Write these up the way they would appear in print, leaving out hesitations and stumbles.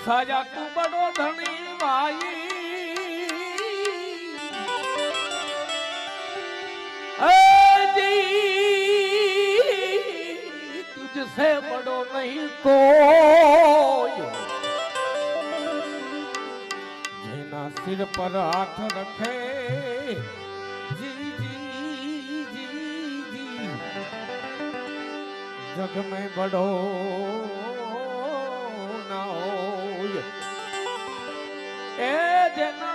साजा तू बड़ो धनी भाई जी तुझसे बड़ो नहीं कोई जेना सिर पर हाथ रखे जी जी जी जी जग में बड़ो ना होय ए जना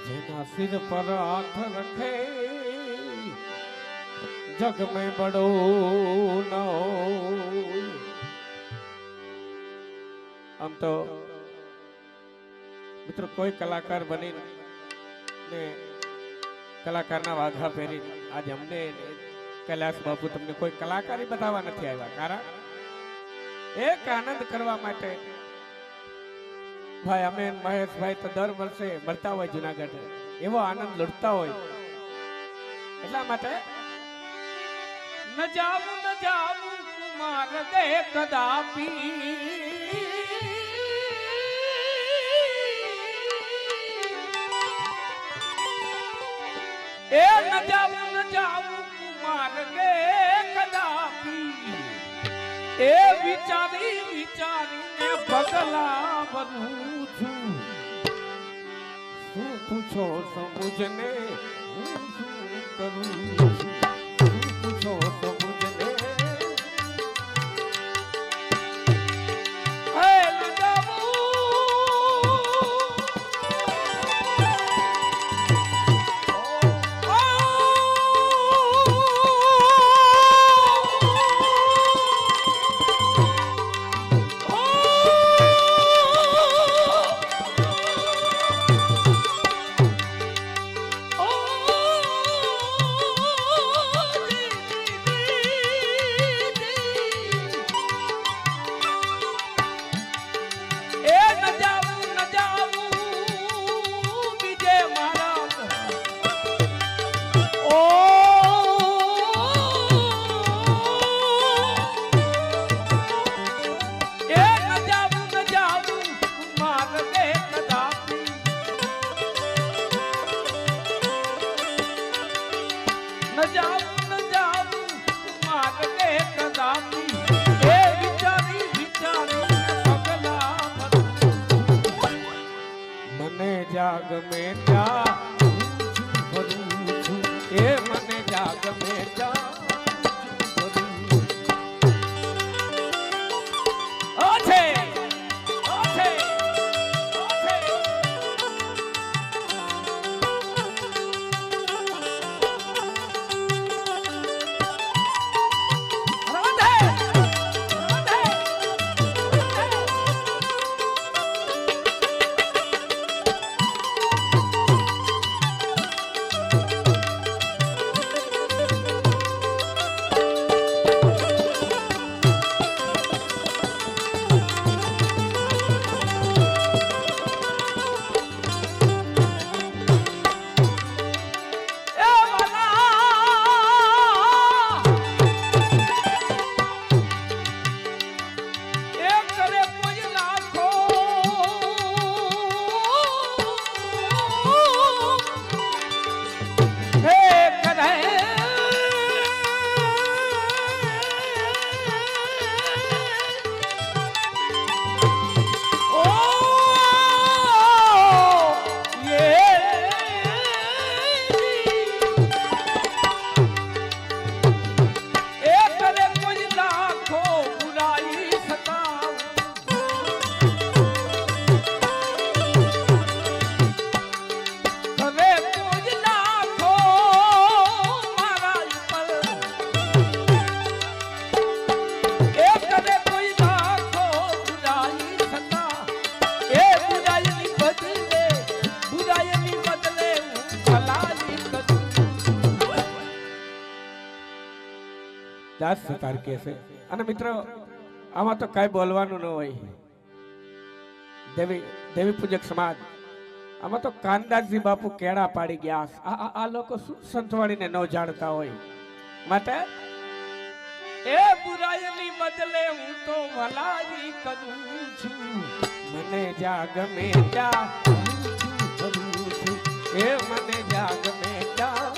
जेना सिर पर हाथ रखे जग में बड़ो न होय। आम तो मित्रों कोई कलाकार बनी ने कलाकारना वाघा પહેરી आज हमने कैलाश बापू તમને કોઈ કલાકારી બતાવવા નથી આવ્યા કારણ એક આનંદ કરવા માટે ભાઈ અમે મહેશ ભાઈ તો દર વર્ષે મળતા હોય જૂનાગઢ એવો આનંદ લૂટતા હોય એટલા માટે ન જાવું કુમાર દે કદાપી ए न जाऊं कुमार गे कदापि ए विचारी ने बदला बनूं छूं तू पूछो समझने करूं पूछो समझने ए न जाग में जा ए मने जाग में जा દાસ સરકાર કે છે અને મિત્રો આમાં તો કાઈ બોલવાનું ન હોય દેવી પૂજક સમાજ આમાં તો કાનદાસજી બાપુ કેળા પાડી ગયા. આ લોકો શું સંતવાડીને ન જાણતા હોય. માટે એ બુરાઈની બદલે હું તો ભલાઈ કરું છું. મને જ્યાં ગમે ત્યાં કરું છું. એ મને જ્યાં ગમે ત્યાં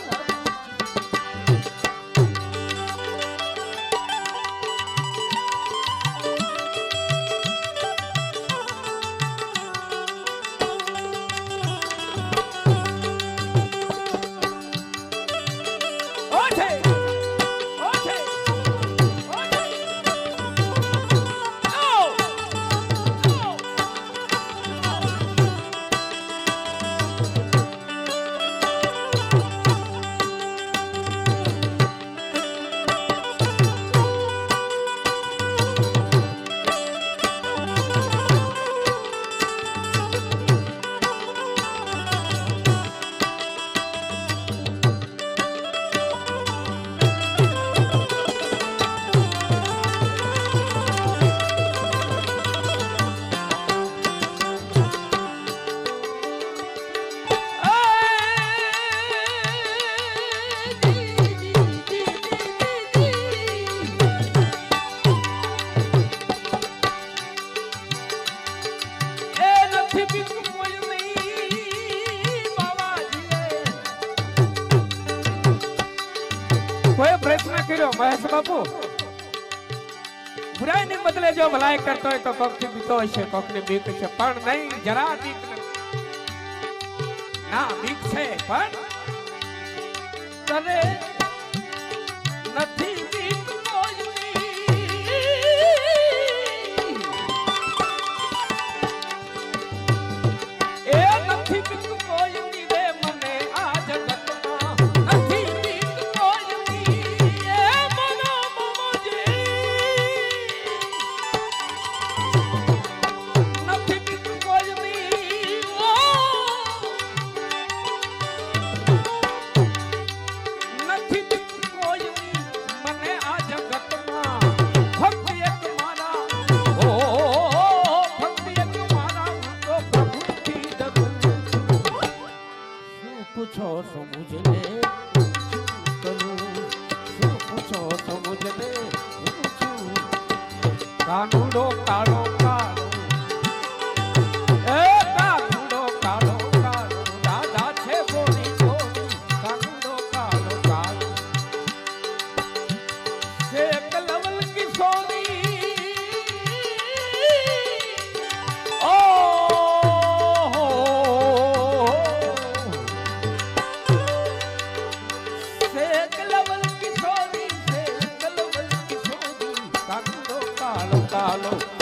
પ્રયત્ન કર્યો મહેશ બાપુ. બુરાઈ ને બદલે જો ભલાઈ કરતો હોય તો કોક થી બીતો હશે, કોક ની બીક છે, પણ નહીં, જરા બીક ના. બીક છે પણ તને નથી બીક કોઈની. એ નથી બીક કોઈની રે મને આ જગતમાં. નથી પૂછો તો મુझे કરું, શું પૂછો તો મુझे કાનુડો કાળો કાળો, એ કાનુડો કાળો કાળો, દાદા છે બોલી બોલી. કાનુડો કાળો કાળો છે કલવલ કિશોરી. ઓ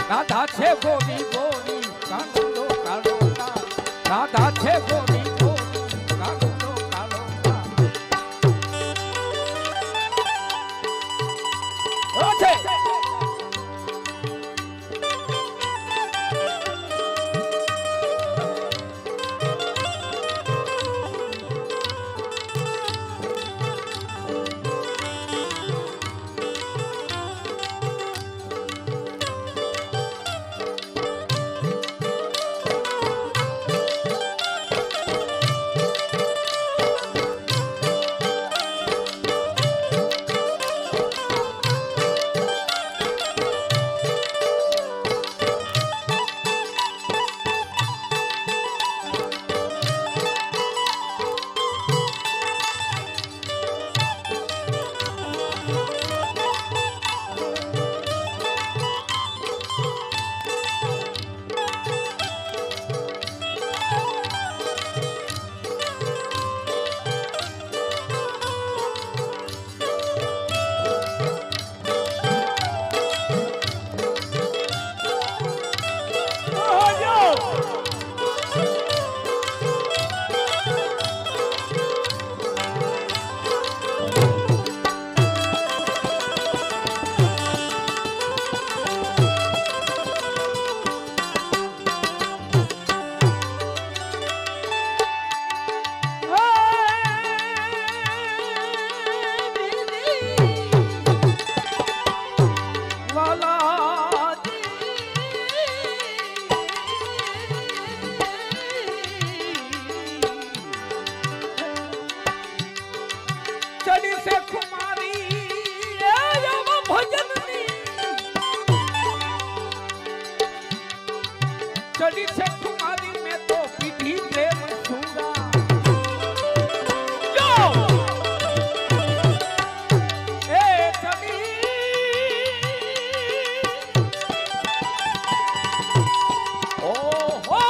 રાધા છે ગોરી ગોરી, કાનુડો કાળો કાળો. રાધા છે ગોરી ગોરી, કાનુડો કાળો કાળો. ઓ છે चढ़ी से तुम्हारी में तो विधि प्रेम सूरा ए चढ़ी ओ हो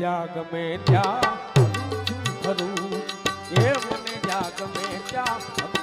जाग में क्या करूं ये मने जाग में क्या करूं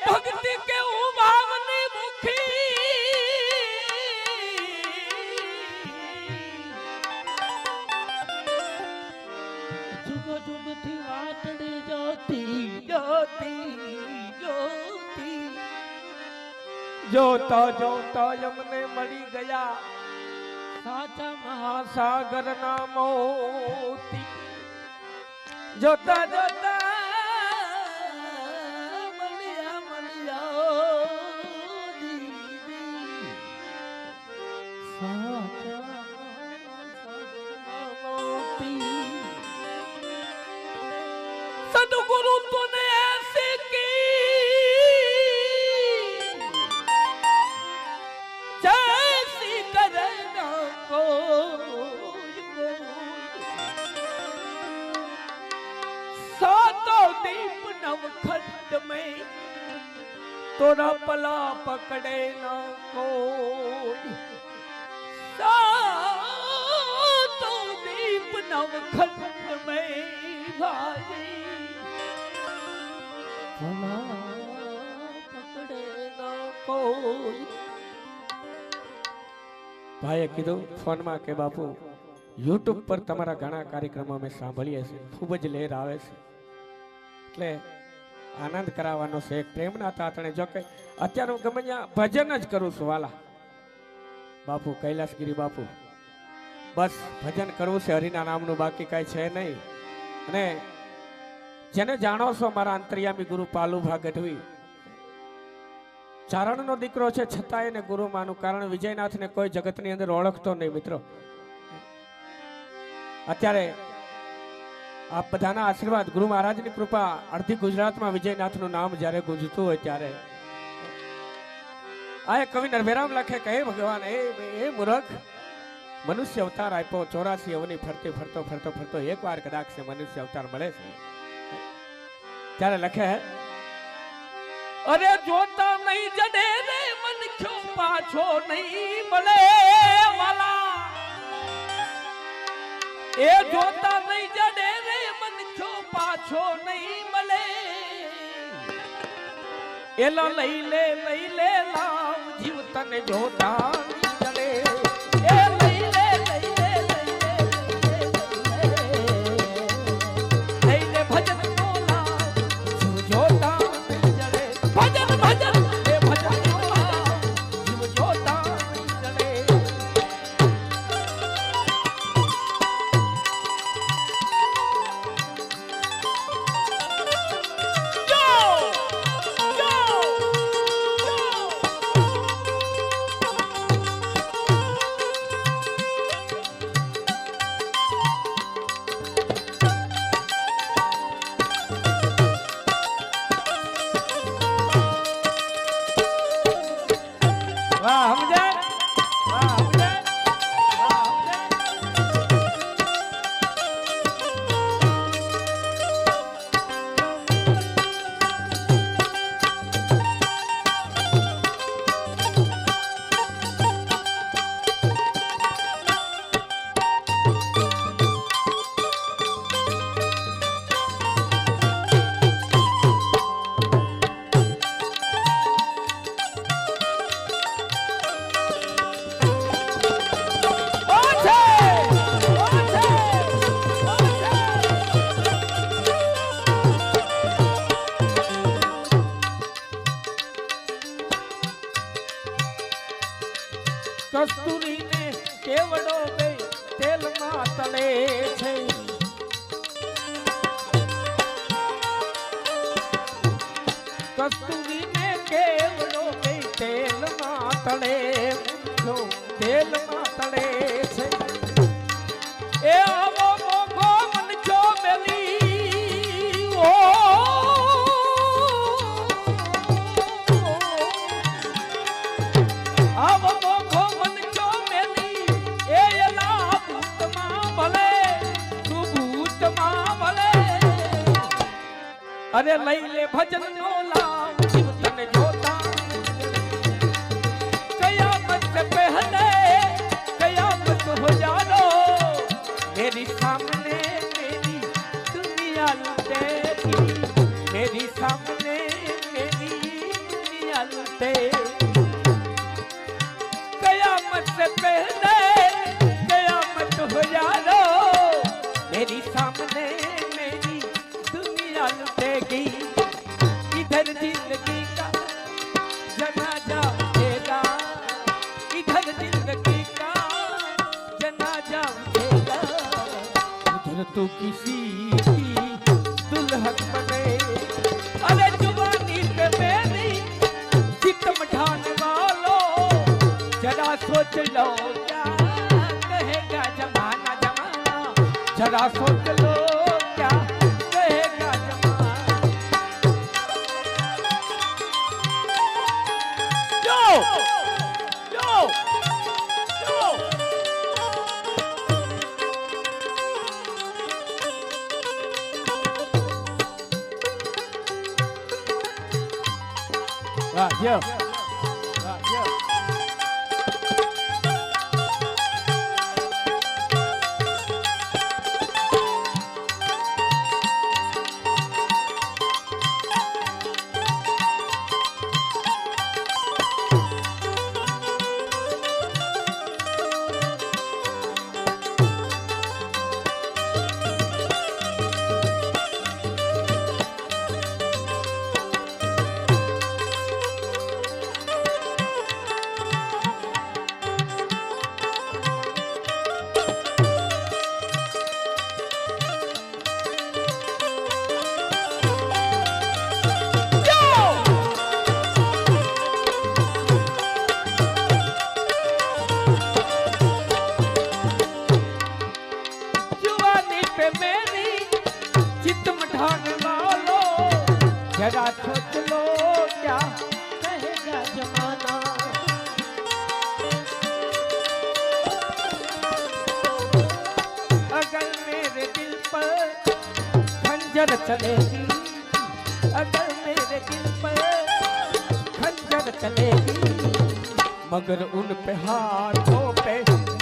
भक्ति के उभावनी मुखी जुग जुग थी वाटड़ी ज्योति ज्योति ज्योति जोता जोता यमने मળી ગયા સાચા મહાસાગર ના મોતી જોતા જોતા सदगुरु तूने ऐसे की जैसी करे ना कोई सातों दीप नवखंड में तोरा पला पकड़े ना कोई सातों दीप नवखंड में भाई ભાઈએ કીધું ફોનમાં કે બાપુ યુટ્યુબ પર તમારા ઘણા કાર્યક્રમો અમે સાંભળીએ છીએ, ખૂબ જ લહેર આવે છે, એટલે આનંદ કરાવવાનો છે. એક પ્રેમના તાતણે જો કે અત્યારે હું ગમે ત્યાં ભજન જ કરું છું વાલા બાપુ, કૈલાસગીરી બાપુ બસ ભજન કરવું છે હરિના નામનું, બાકી કાંઈ છે નહીં. અને જેને જાણો છો મારા અંતર્યામી ગુરુ પાલુભા ગઢવી, ચારણનો દીકરો છે છતાં એને ગુરુ માનું, કારણ વિજયનાથને કોઈ જગતની અંદર ઓળખતો નહીં મિત્રો. અત્યારે આપ બધાના આશીર્વાદ, ગુરુ મહારાજની કૃપા, અડધી ગુજરાતમાં વિજયનાથનું નામ જ્યારે ગુંજતું હોય ત્યારે આ કવિ નરભેરામ લખે કે હે ભગવાન, એ મૂર્ખ, મનુષ્ય અવતાર આપ્યો, 84 અવની ફરતી ફરતો ફરતો ફરતો એકવાર કદાચ છે મનુષ્ય અવતાર મળે છે. ત્યારે લખે, અરે જોતા નહીં જડે રે મન ક્યો પાછો નહીં મળે વાલા, એ જોતા નહીં જડે રે મન ક્યો પાછો નહીં મળે, એલા લઈ લે લાવ જીવ તને જોતા નહીં જડે, એ લઈ લે ભજન નો લાવ જીવ જોતા નહીં જડે, ભજન ભજન એ ભજન નો લાવ જીવ જોતા નહીં જડે. વાહ સમજાય, વાહ સમજાય, વાહ સમજાય. કસ્તુરીને કેવડો બે તેલમાં તળે છે, કસ્તુરીને કેવડો બે તેલમાં તળે, તેલમાં તળે છે. એ આવો મોઘો મન જો મેલી ઓ, આવો મોઘો મન જો મેલી, એ એલા ભૂતમાં ભલે તું ભૂતમાં ભલે, અરે લઈ લે ભજન નો લાવ જીવ તને જોતા, કયામત से पहले कयामत हो जानो, मेरी सामने मेरी दुनिया लुटेगी, मेरी सामने मेरी दुनिया लुटे, कयामत से पहले कयामत हो जानो, मेरी सामने मेरी दुनिया लुटेगी, इधर जिंदगी का जनाजा उठेगा, इधर जिंदगी का जनाजा उठेगा, उधर तो किसी की दुल्हन बने, अरे जुबानी पे मेरी सितम ढाने वालों, जरा सोच लो क्या कहेगा जमाना, जमाना जरा सोच लो क्या कहेगा जमाना. Yo! Yo! Yo! વાહ યો, વાહ યો. पे मेरी चित मठाने वालों जरा सोच लो क्या कहेगा जमाना। अगर मेरे दिल पर खंजर चलेगी, अगर मेरे दिल पर खंजर चलेगी, मगर उन पे हाथों पे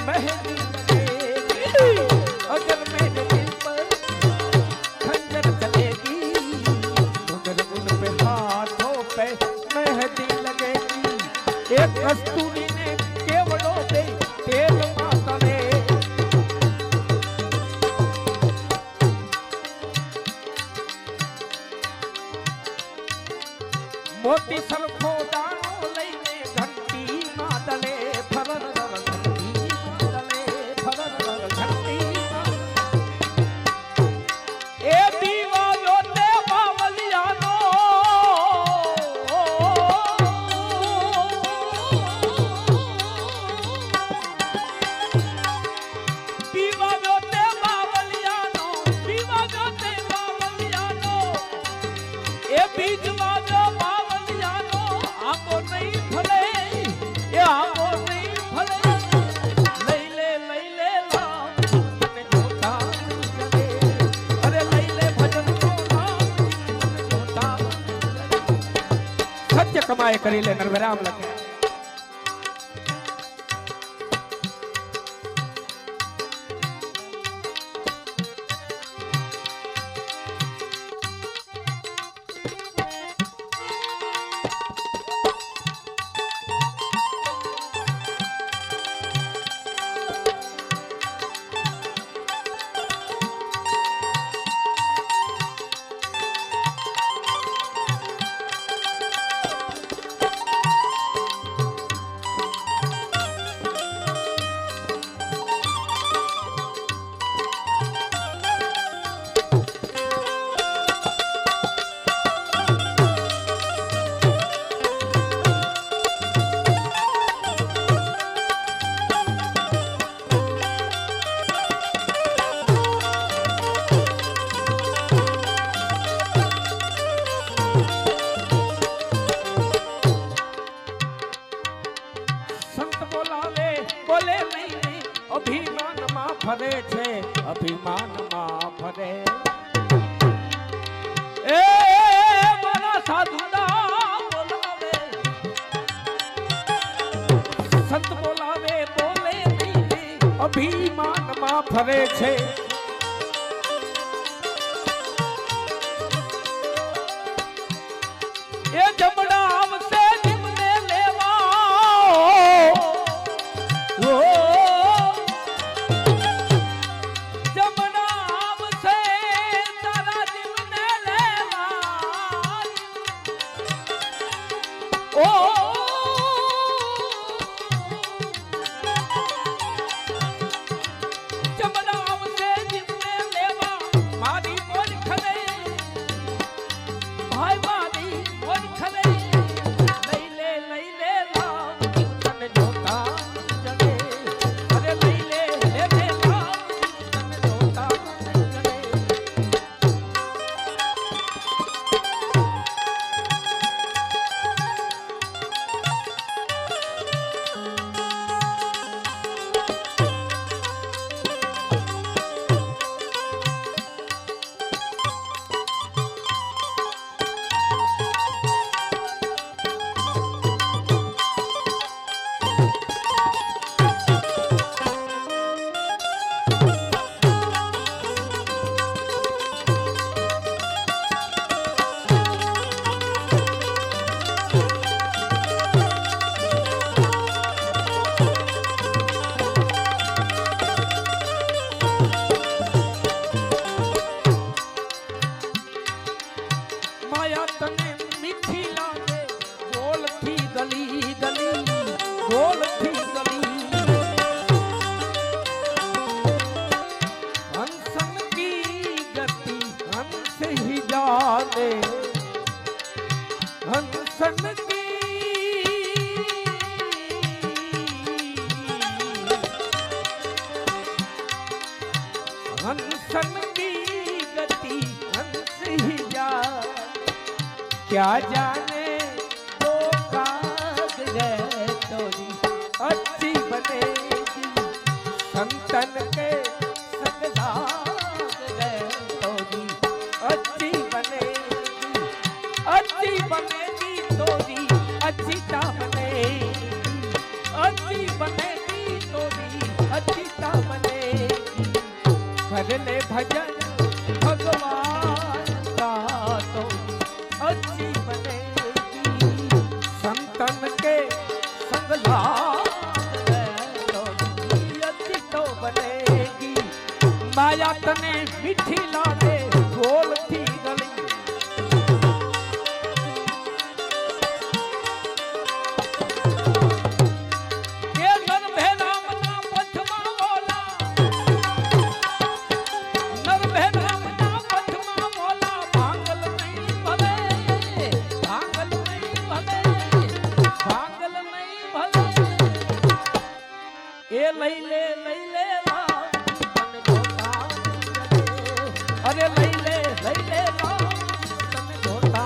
मेहंदी लगेगी। अगर मेरे दिल पर खंजर चलेगी, मगर उन पे हाथों पे मेहंदी लगेगी। एक कस्तूरी ने केवड़ों पे तेल मातले, मोती सरखो दाणो लईने घंटी मादले, फरर घंटी मादले, फरर घंटी मादले। ए दीवा जोते बावलियानो, दीवा जोते बावलियानो, दीवा जोते बावलियानो। ए बीज वालो बावलियानो, आगो नहीं फले, ये आगो नहीं फले। लैले लैले लाम जीवन जोता नहीं जले, अरे लैले भजन को लाम जीवन जोता नहीं जले। सत्य कमाए करी ले नरविराम लगे। અભિમાનમાં ફરે છે, અભિમાનમાં ફરે। એ મારા સાધુડા બોલાવે, સંત બોલાવે બોલે નહીં, અભિમાનમાં ફરે છે। એ જમણા આવશે જીમને લેવા, જમણા આવશે हंसन की गति हंस ही जा, क्या जाने वो काग है तोरी अच्छी बनेगी, संतन के संग लाग है तोरी अच्छी बनेगी, अच्छी बनेगी तोरी अच्छी ता बनेगी, अच्छी बनेगी तोरी अच्छी ता बनेगी। कर ले भजन भगवान का तो अच्छी बनेगी, संतन के संग लाग है तोरी अच्छी तो बनेगी। माया तने मीठी लागे गोल थी गली, लई ले राम तन धोता, अरे लई ले राम तन धोता।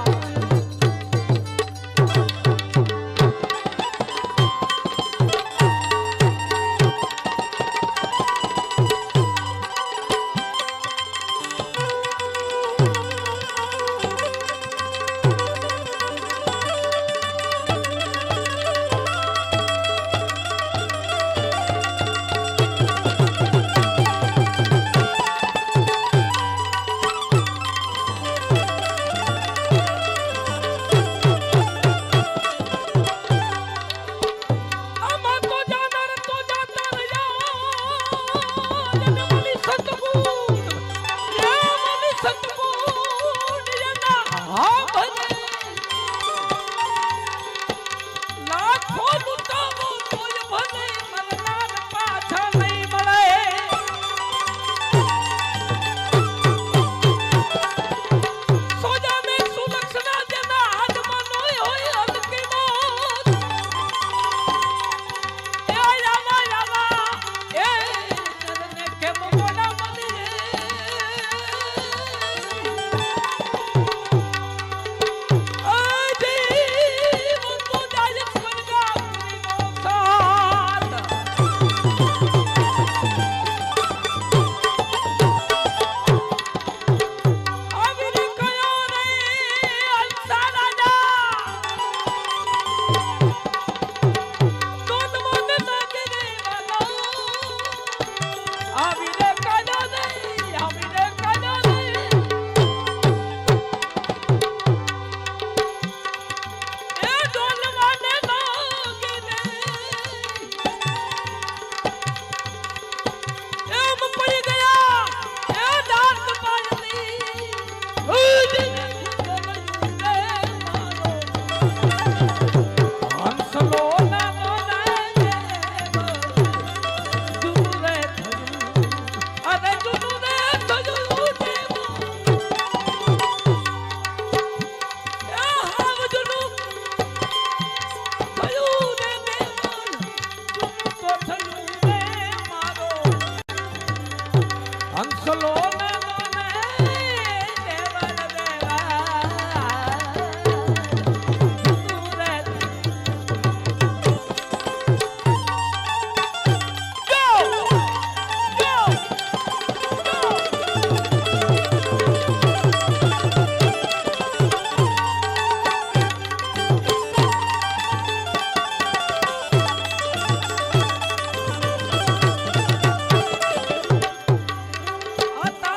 आता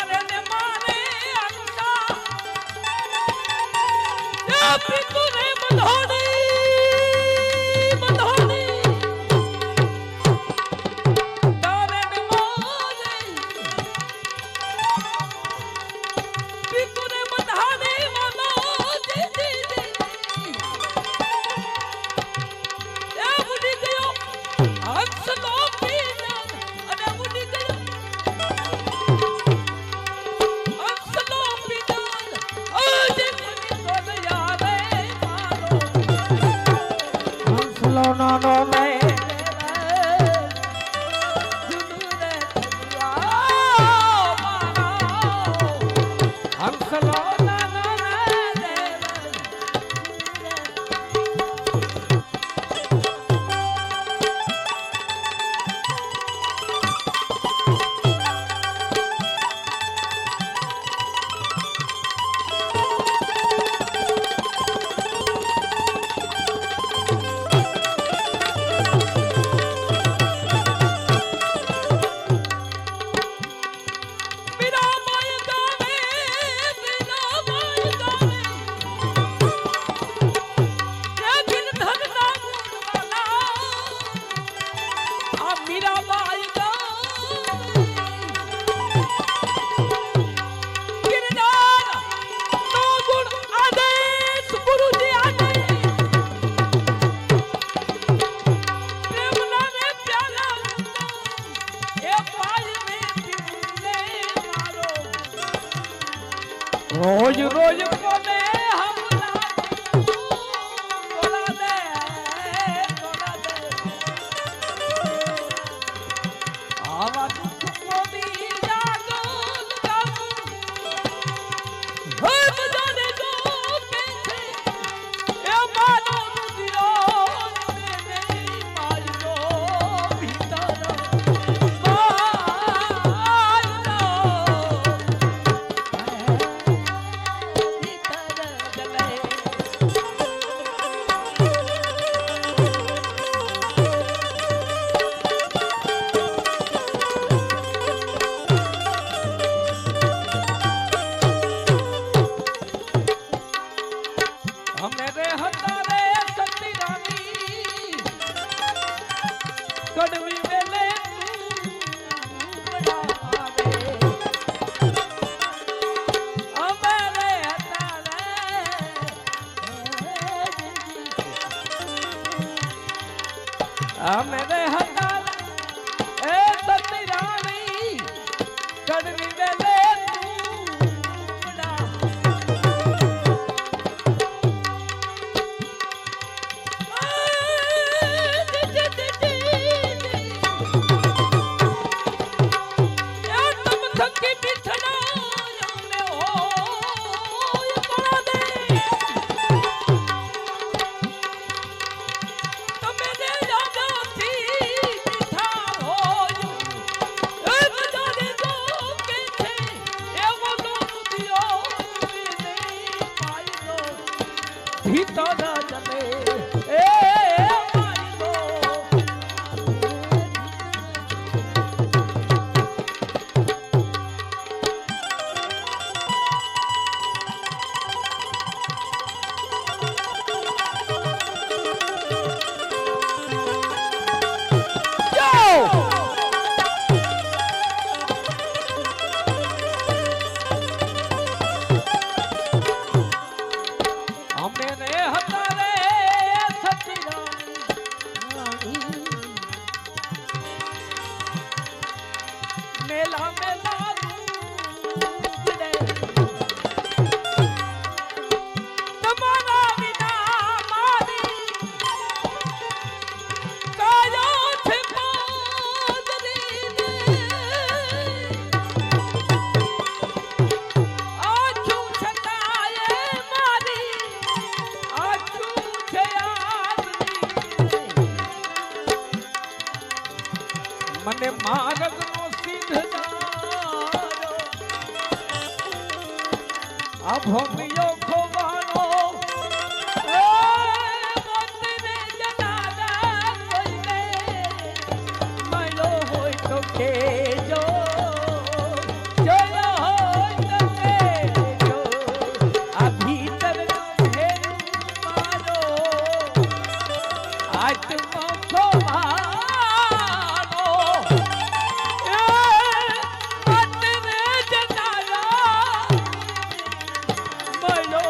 રોજ રોજ કોને હમલા તોલા દે આવા દુઃખ કોની જાગો હે બજાને જો કે છે એ માનો રુદિયો ને મારજો ભીતર કડવી વેલે અમે રે હતા એ સતી રાણી કડવી વેલે ભીતર જલે એ મારી અમે રે હતા રે સતી રાણી મેલા મેલા રૂડે તમારા વિના મારી કાયો છે પાદરી ને આછું છતાંય મારી મને માર્ગ નો સિદ્ધ આ ભોમિયો ખોવાનો મોતને જનારા કોઈને મળ્યો હોય તો કેજો જોયો હોય તો કેજો આ ભીતરનો ભેદ મારો આત્મા ખોવાનો મળ્યો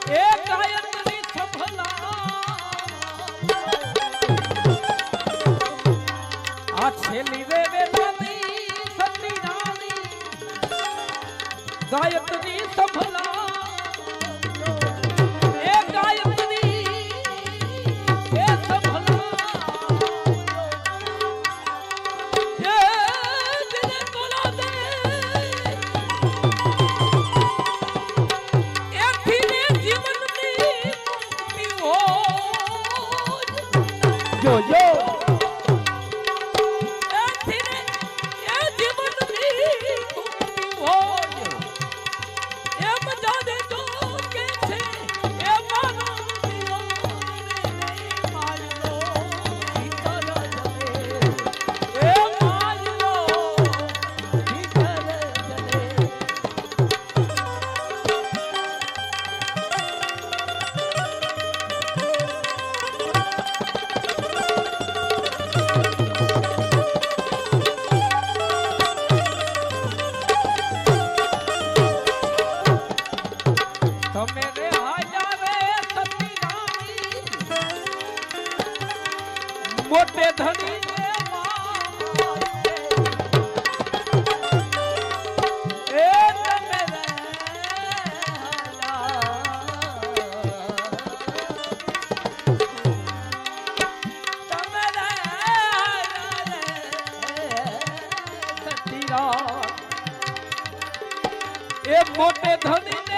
એ ગાયત્રી સફલા આ છેલ્લી રે વેલાની સતી રાણી ગાયત્રી સફલા એ ગાયત્રી એ સફલા એ દિને બોલા દે એકથી જીવનની મુક્તિ હો જો જો મોટે ધણી એ મોટે ધણી ને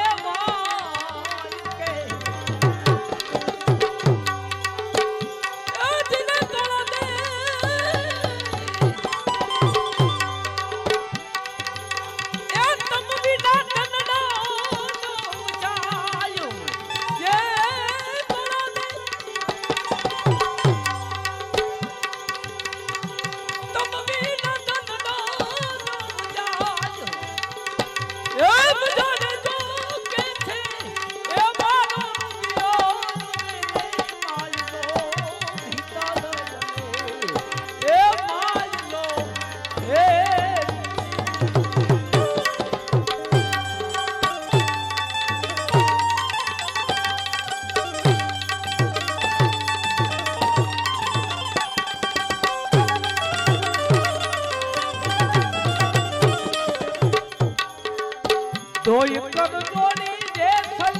દોય કર દોડી જે સલ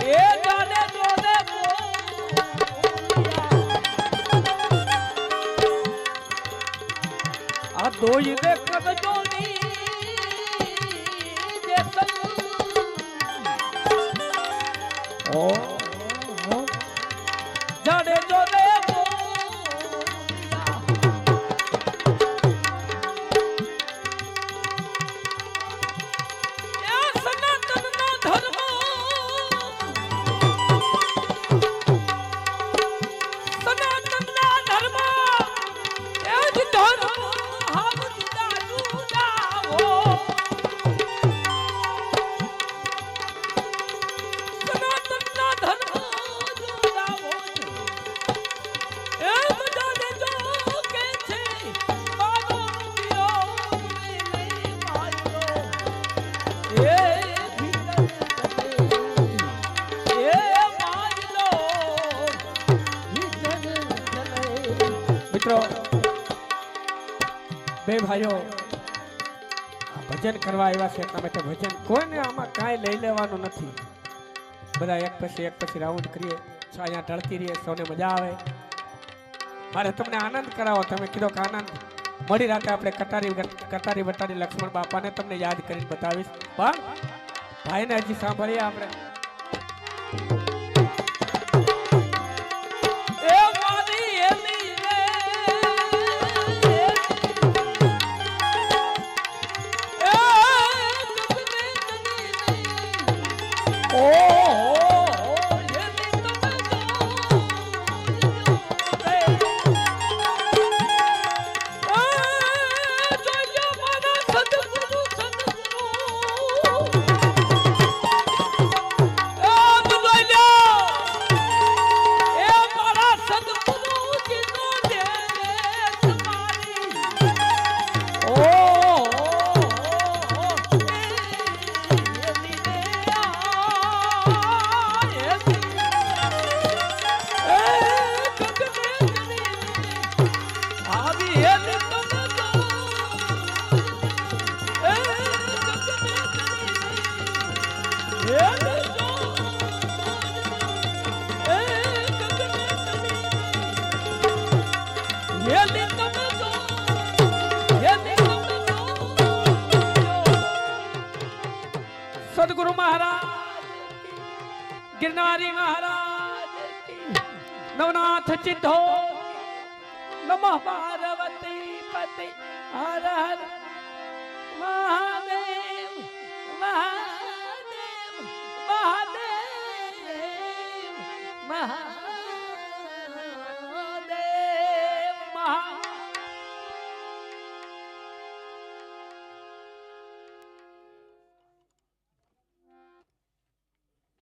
એ જાને જોને આ દોય ને કર દોડી જે સલ ઓ જાને જોને મિત્રો બે ભાઈઓ ભજન કરવા આવ્યા છે એટલા માટે ભજન કોઈને આમાં કાંઈ લઈ લેવાનું નથી બધા એક પછી રાઉન્ડ કરીએ અહીંયા ઢળતી રહીએ સૌને મજા આવે મારે તમને આનંદ કરાવો તમે કીધો કે આનંદ મળી રાતે આપણે કટારી બટારી લક્ષ્મણ બાપાને તમને યાદ કરીને બતાવીશ પણ ભાઈને હજી સાંભળીએ આપણે सदगुरु महाराज गिरनारी महाराज नवनाथ चिद्धो नमः पार्वती पति हर हर महादेव।